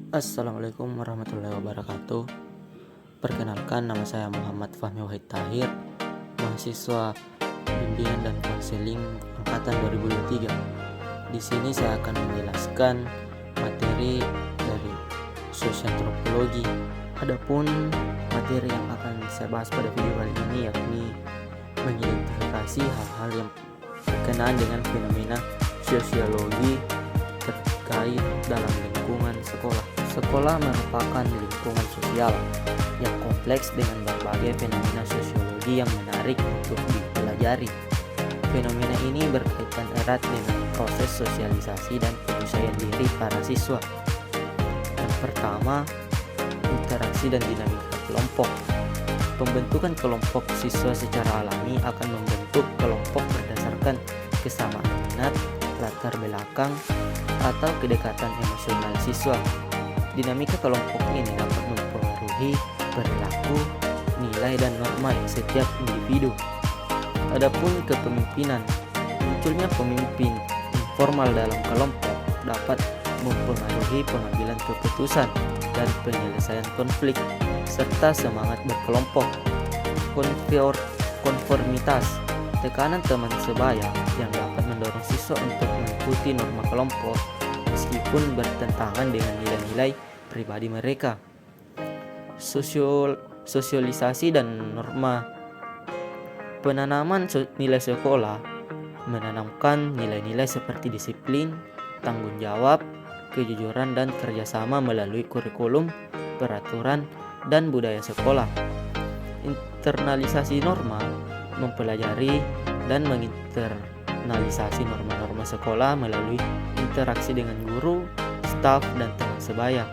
Assalamualaikum warahmatullahi wabarakatuh. Perkenalkan, nama saya Muhammad Fahmi Wahid Tahir, mahasiswa bimbingan dan konseling angkatan 2023. Di sini saya akan menjelaskan materi dari sosiantropologi. Adapun materi yang akan saya bahas pada video kali ini yakni mengidentifikasi hal-hal yang berkenaan dengan fenomena sosiologi terkait dalam lingkungan sekolah. Sekolah merupakan lingkungan sosial yang kompleks dengan berbagai fenomena sosiologi yang menarik untuk dipelajari. Fenomena ini berkaitan erat dengan proses sosialisasi dan penyesuaian diri para siswa. Yang pertama, interaksi dan dinamika kelompok. Pembentukan kelompok siswa secara alami akan membentuk kelompok berdasarkan kesamaan minat, latar belakang, atau kedekatan emosional siswa. Dinamika kelompok ini dapat mempengaruhi perilaku, nilai, dan norma setiap individu. Adapun kepemimpinan, munculnya pemimpin informal dalam kelompok dapat mempengaruhi pengambilan keputusan dan penyelesaian konflik, serta semangat berkelompok. Konformitas, tekanan teman sebaya yang dapat mendorong siswa untuk mengikuti norma kelompok meskipun bertentangan dengan nilai-nilai pribadi mereka. Sosialisasi dan norma. Penanaman nilai sekolah menanamkan nilai-nilai seperti disiplin, tanggung jawab, kejujuran, dan kerjasama melalui kurikulum, peraturan, dan budaya sekolah. Internalisasi norma, mempelajari dan menginternalisasi norma-norma sekolah melalui interaksi dengan guru, staf, dan teman sebaya.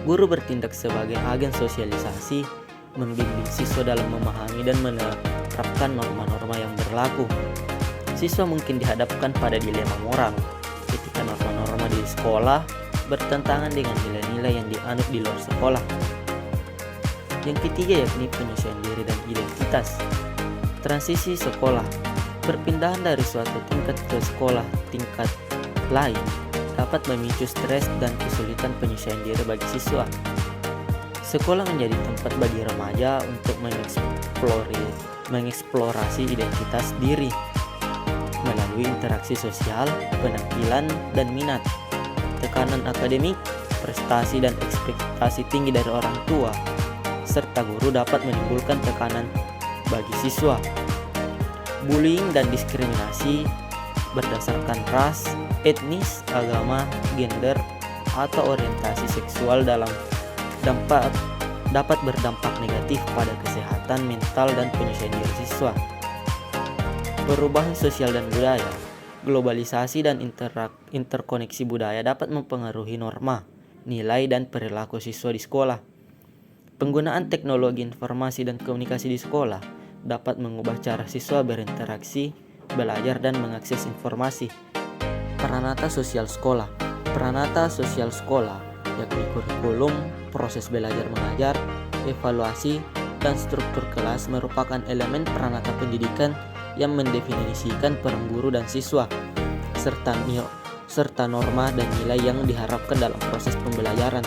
Guru bertindak sebagai agen sosialisasi, membimbing siswa dalam memahami dan menerapkan norma-norma yang berlaku. Siswa mungkin dihadapkan pada dilema moral ketika norma-norma di sekolah bertentangan dengan nilai-nilai yang dianut di luar sekolah. Yang ketiga yakni penyesuaian diri dan identitas. Transisi sekolah, perpindahan dari suatu tingkat ke sekolah tingkat lain dapat memicu stres dan kesulitan penyesuaian diri bagi siswa. Sekolah menjadi tempat bagi remaja untuk mengeksplorasi identitas diri melalui interaksi sosial, penampilan, dan minat. Tekanan akademik, prestasi, dan ekspektasi tinggi dari orang tua serta guru dapat menimbulkan tekanan bagi siswa. Bullying dan diskriminasi berdasarkan ras, etnis, agama, gender, atau orientasi seksual dapat berdampak negatif pada kesehatan mental dan penyesuaian diri siswa. Perubahan sosial dan budaya, globalisasi dan interkoneksi budaya dapat mempengaruhi norma, nilai, dan perilaku siswa di sekolah. Penggunaan teknologi informasi dan komunikasi di sekolah dapat mengubah cara siswa berinteraksi, belajar, dan mengakses informasi. Peranata sosial sekolah. Peranata sosial sekolah yakni kurikulum, proses belajar mengajar, evaluasi, dan struktur kelas merupakan elemen peranata pendidikan yang mendefinisikan peran guru dan siswa, serta norma dan nilai yang diharapkan dalam proses pembelajaran.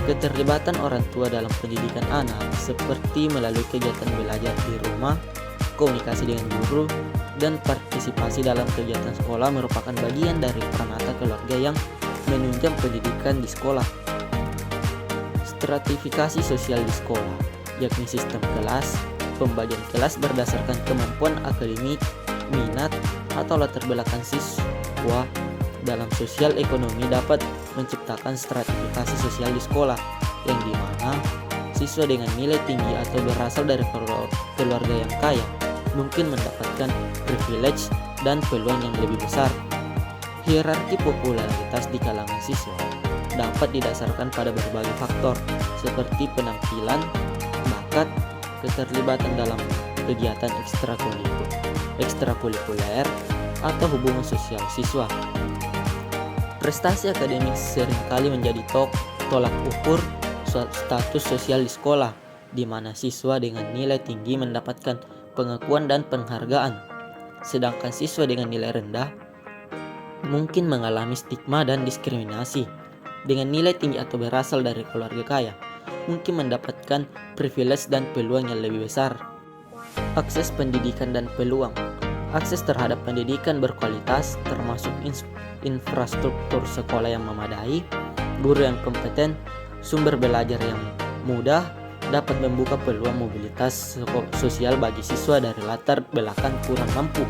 Keterlibatan orang tua dalam pendidikan anak seperti melalui kegiatan belajar di rumah, komunikasi dengan guru, dan partisipasi dalam kegiatan sekolah merupakan bagian dari peranata keluarga yang menunjang pendidikan di sekolah. Stratifikasi sosial di sekolah, yakni sistem kelas, pembagian kelas berdasarkan kemampuan akademik, minat, atau latar belakang siswa dalam sosial ekonomi dapat menciptakan stratifikasi sosial di sekolah, yang dimana siswa dengan nilai tinggi atau berasal dari keluarga yang kaya mungkin mendapatkan privilege dan peluang yang lebih besar. Hierarki popularitas di kalangan siswa dapat didasarkan pada berbagai faktor seperti penampilan, bakat, keterlibatan dalam kegiatan ekstrakurikuler, atau hubungan sosial siswa. Prestasi akademik seringkali menjadi tolak ukur status sosial di sekolah, di mana siswa dengan nilai tinggi mendapatkan pengakuan dan penghargaan, sedangkan siswa dengan nilai rendah mungkin mengalami stigma dan diskriminasi. dengan nilai tinggi atau berasal dari keluarga kaya mungkin mendapatkan privilege dan peluang yang lebih besar. Akses pendidikan dan peluang. Akses terhadap pendidikan berkualitas termasuk infrastruktur sekolah yang memadai, guru yang kompeten, sumber belajar yang mudah dapat membuka peluang mobilitas sosial bagi siswa dari latar belakang kurang mampu.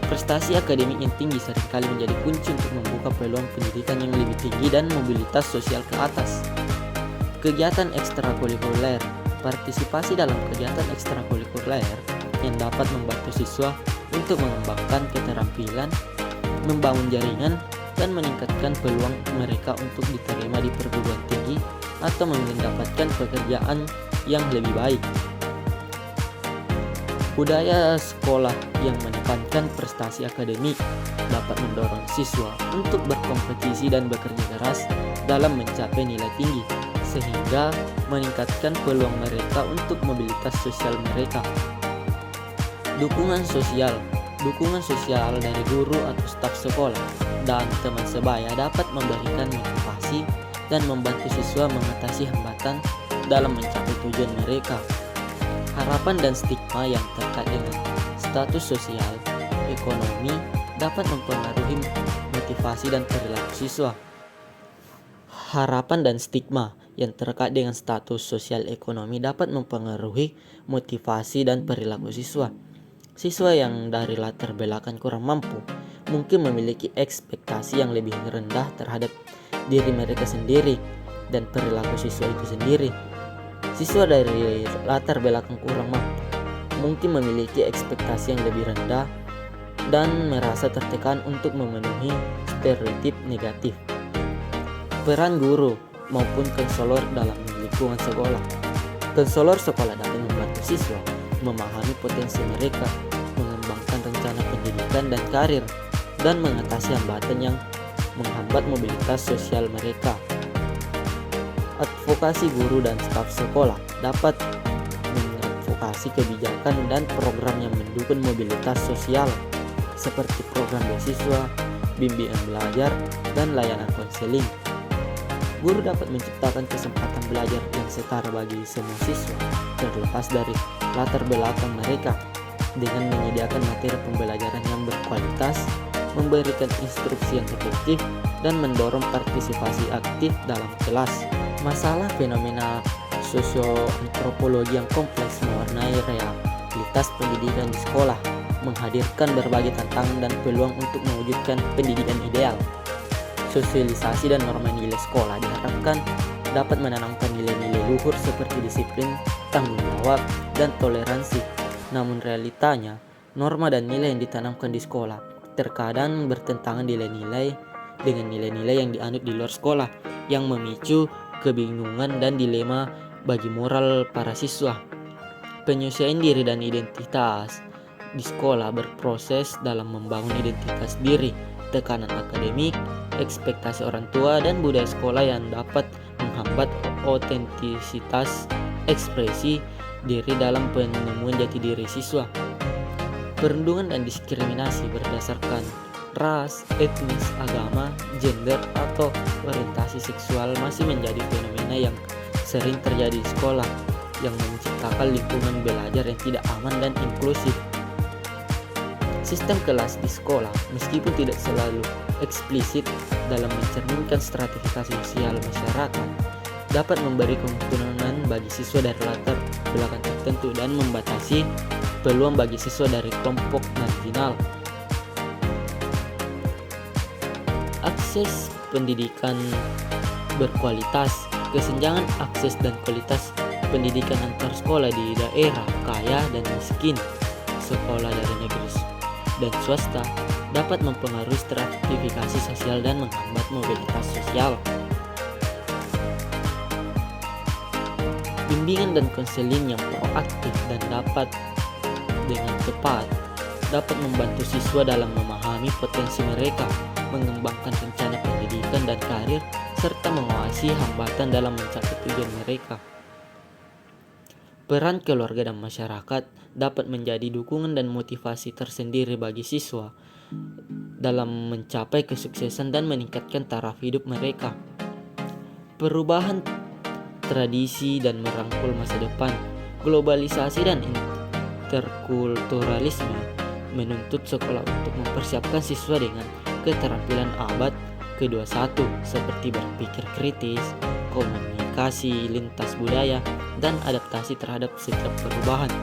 Prestasi akademik yang tinggi seringkali menjadi kunci untuk membuka peluang pendidikan yang lebih tinggi dan mobilitas sosial ke atas. Kegiatan ekstrakurikuler. Partisipasi dalam kegiatan ekstrakurikuler yang dapat membantu siswa untuk mengembangkan keterampilan, membangun jaringan, dan meningkatkan peluang mereka untuk diterima di perguruan tinggi atau mendapatkan pekerjaan yang lebih baik. Budaya sekolah yang menekankan prestasi akademik dapat mendorong siswa untuk berkompetisi dan bekerja keras dalam mencapai nilai tinggi, sehingga meningkatkan peluang mereka untuk mobilitas sosial mereka. Dukungan sosial. Dukungan sosial dari guru atau staf sekolah dan teman sebaya dapat memberikan motivasi dan membantu siswa mengatasi hambatan dalam mencapai tujuan mereka. Harapan dan stigma yang terkait dengan status sosial, ekonomi dapat mempengaruhi motivasi dan perilaku siswa. Harapan dan stigma yang terkait dengan status sosial ekonomi dapat mempengaruhi motivasi dan perilaku siswa. Siswa yang dari latar belakang kurang mampu mungkin memiliki ekspektasi yang lebih rendah terhadap diri mereka sendiri dan perilaku siswa itu sendiri. Siswa dari latar belakang kurang mampu mungkin memiliki ekspektasi yang lebih rendah dan merasa tertekan untuk memenuhi stereotip negatif. Peran guru maupun konselor dalam lingkungan sekolah. Konselor sekolah dapat membantu siswa memahami potensi mereka, mengembangkan rencana pendidikan dan karir, dan mengatasi hambatan yang menghambat mobilitas sosial mereka. Advokasi guru dan staf sekolah dapat mengadvokasi kebijakan dan program yang mendukung mobilitas sosial, seperti program beasiswa, bimbingan belajar, dan layanan konseling. Guru dapat menciptakan kesempatan belajar yang setara bagi semua siswa, terlepas dari latar belakang mereka, dengan menyediakan materi pembelajaran yang berkualitas, memberikan instruksi yang efektif, dan mendorong partisipasi aktif dalam kelas. Masalah fenomena sosioantropologi yang kompleks mewarnai realitas pendidikan di sekolah, menghadirkan berbagai tantangan dan peluang untuk mewujudkan pendidikan ideal. Sosialisasi dan norma nilai sekolah diharapkan dapat menanamkan nilai-nilai luhur seperti disiplin, tanggung jawab, dan toleransi. Namun realitanya, norma dan nilai yang ditanamkan di sekolah terkadang bertentangan nilai-nilai dengan nilai-nilai yang dianut di luar sekolah, yang memicu kebingungan dan dilema bagi moral para siswa. Penyesuaian diri dan identitas di sekolah berproses dalam membangun identitas diri, tekanan akademik, ekspektasi orang tua, dan budaya sekolah yang dapat menghambat otentisitas ekspresi diri dalam penemuan jati diri siswa. Perundungan dan diskriminasi berdasarkan ras, etnis, agama, gender, atau orientasi seksual masih menjadi fenomena yang sering terjadi di sekolah, yang menciptakan lingkungan belajar yang tidak aman dan inklusif. Sistem kelas di sekolah, meskipun tidak selalu eksplisit dalam mencerminkan stratifikasi sosial masyarakat, dapat memberi keuntungan bagi siswa dari latar belakang tertentu dan membatasi peluang bagi siswa dari kelompok marginal. Akses pendidikan berkualitas. Kesenjangan akses dan kualitas pendidikan antar sekolah di daerah kaya dan miskin, sekolah dari negeri dan swasta, dapat mempengaruhi stratifikasi sosial dan menghambat mobilitas sosial. Bimbingan dan konseling yang proaktif dan dapat dengan tepat dapat membantu siswa dalam memahami potensi mereka, mengembangkan rencana pendidikan dan karir, serta mengawasi hambatan dalam mencapai tujuan mereka. Peran keluarga dan masyarakat dapat menjadi dukungan dan motivasi tersendiri bagi siswa dalam mencapai kesuksesan dan meningkatkan taraf hidup mereka. Perubahan tradisi dan merangkul masa depan, globalisasi dan interkulturalisme menuntut sekolah untuk mempersiapkan siswa dengan keterampilan abad ke-21 seperti berpikir kritis, komunikasi lintas budaya, dan adaptasi terhadap setiap perubahan.